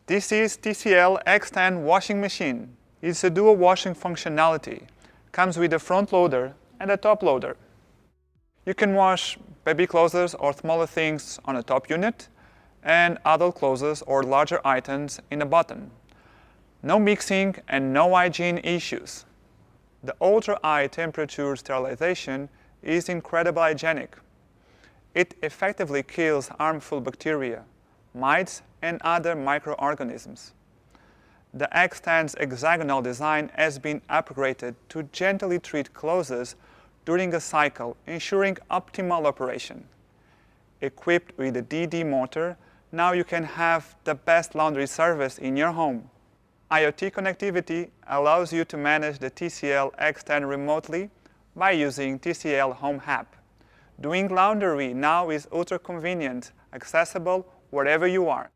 This is TCL X10 Washing Machine. It's a dual washing functionality. Comes with a front loader and a top loader. You can wash baby clothes or smaller things on a top unit and adult clothes or larger items in a bottom. No mixing and no hygiene issues. The ultra-high temperature sterilization is incredibly hygienic. It effectively kills harmful bacteria, mites, and other microorganisms. The X10's hexagonal design has been upgraded to gently treat clothes during a cycle, ensuring optimal operation. Equipped with a DD motor, now you can have the best laundry service in your home. IoT connectivity allows you to manage the TCL X10 remotely by using TCL Home App. Doing laundry now is ultra convenient, accessible wherever you are.